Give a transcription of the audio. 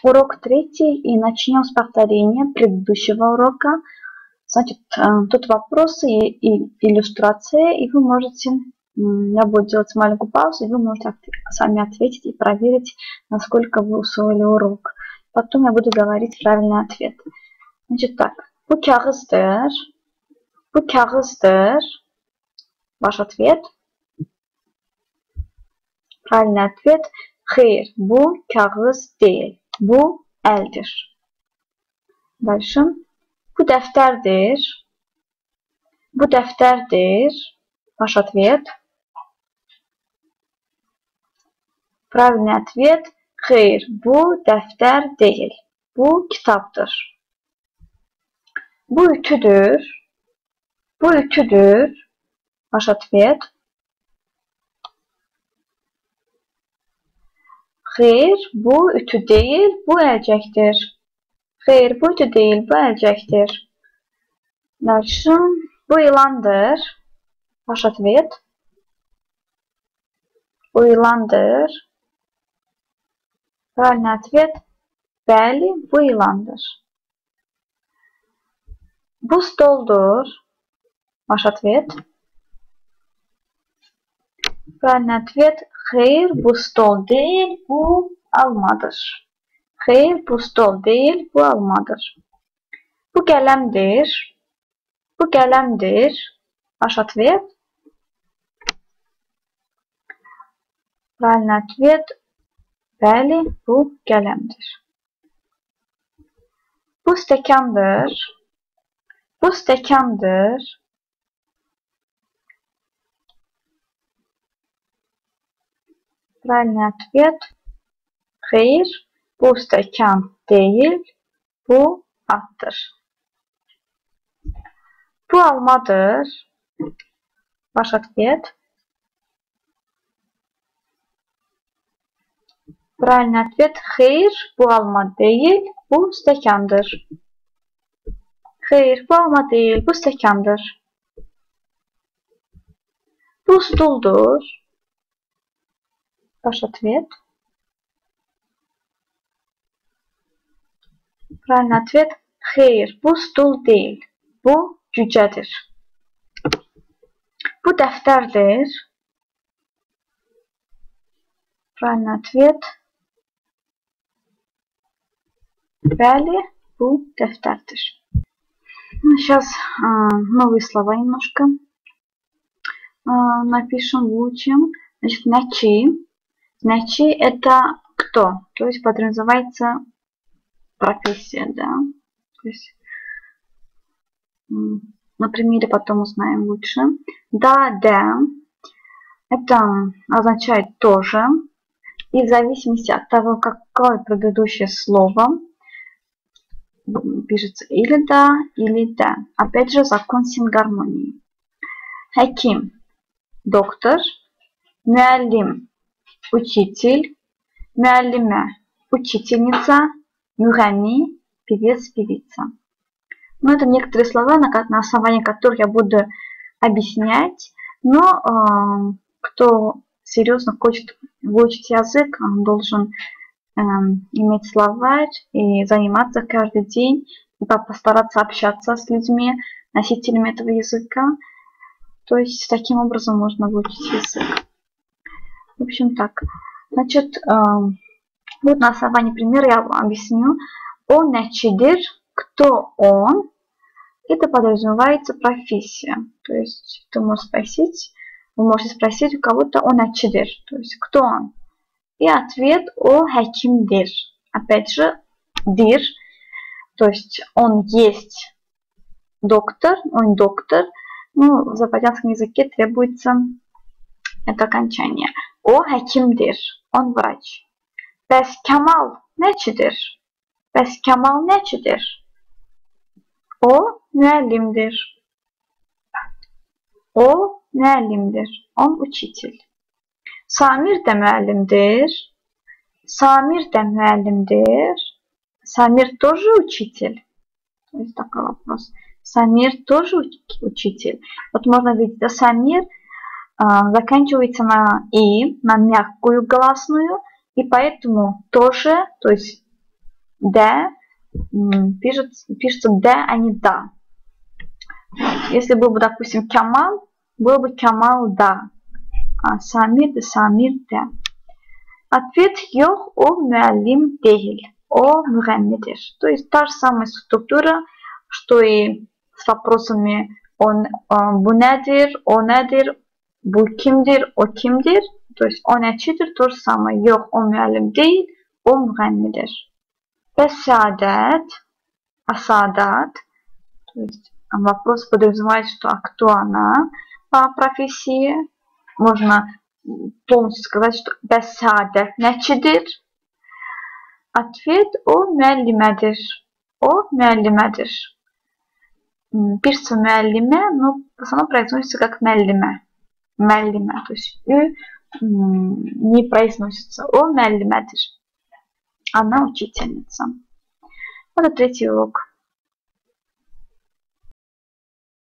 Урок 3, и начнем с повторения предыдущего урока. Значит, тут вопросы и иллюстрация, и вы можете, я буду делать маленькую паузу, и вы можете сами ответить и проверить, насколько вы усвоили урок. Потом я буду говорить правильный ответ. Значит так, bu kağızdır, ваш ответ. Правильный ответ, hayır, bu kağız değil, bu eldir. Дальше, bu defterdir, bu defterdir, ваш ответ. Правильный ответ, hayır, bu defter değil, bu kitaptır. Bu ütüdür, bu ütüdür, ваш ответ. Hayır, bu ütü değil, bu elcektir. Hayır, bu ütü değil, bu elcektir. Дальше, bu yılandır, ваш ответ. Bu yılandır. Правильный ответ, bəli, bu yılandır. Bu stoldur, ваш ответ. Правильный ответ, hayır, bu stol değil, bu almadır. Hayır, bu stol değil, bu almadır. Bu qələmdir, bu qələmdir, ваш ответ. Правильный ответ, bəli, bu qələmdir. Bu stəkandır, bu stəkandır. Правильный ответ, hayır, bu stəkan değil, bu attır. Bu almadır, ваш ответ. Правильный ответ, hayır, bu alma değil, bu stəkandır. Hayır, bu alma değil, bu stəkandır. Bu stuldur, ваш ответ. Правильный ответ, hayır, bu stul değil, bu cücədir. Bu dəftərdir. Правильный ответ. Bəli, bu dəftərdir. Сейчас новые слова немножко напишем, выучим. Значит, начи. Начи это кто? То есть подразумевается профессия, да. То есть, на примере потом узнаем лучше. Да, да. Это означает тоже. И в зависимости от того, какое предыдущее слово, пишется или да, или да. Опять же, закон сингармонии. Хаким, доктор. Müəllim, учитель. Müəllimə, учительница. Müğənni, певец, певица. Но это некоторые слова, на основании которых я буду объяснять. Но кто серьезно хочет выучить язык, он должен иметь словарь и заниматься каждый день, и постараться общаться с людьми, носителями этого языка. То есть таким образом можно выучить язык. В общем так. Значит, вот на основании примера я вам объясню. Он нәчидир, кто он. Это подразумевается профессия. То есть ты можешь спросить, вы можете спросить у кого-то он нәчидир. То есть кто он. И ответ о хакимдир. Опять же, дир. То есть он есть доктор, он доктор. Ну, в азербайджанском языке требуется это окончание. O həkimdir, он врач. Bəs Kamal nəçidir? Bəs Kamal nəçidir? O müəllimdir. O müəllimdir. Он учитель. Samir də müəllimdir. Samir də müəllimdir. Samir тоже учитель? То есть такой вопрос. Самир тоже учитель. Вот можно видеть, да, Самир заканчивается на «и», на мягкую гласную, и поэтому тоже, то есть Д пишется Д, а не Да. Если был бы, допустим, Камал, было бы Камал Да. А Самир, Самир Да. Ответ yok, o müellim değil. O müğennidir. То есть та же самая структура, что и с вопросами он, bu nedir, o nedir, bu kimdir, o kimdir. То есть o neçidir, то же самое. Yok, o müellim değil, o müğennidir. Ve saadet, асадат. То есть вопрос подразумевает, что а кто она по профессии. Можно полностью сказать, что бесадет neçidir. Ответ o müellimedir. O müellimedir. Пишется müellime, но в основном произносится как меллиме. Меллиме. То есть ü не произносится. О müellimedir. Она учительница. Это третий урок.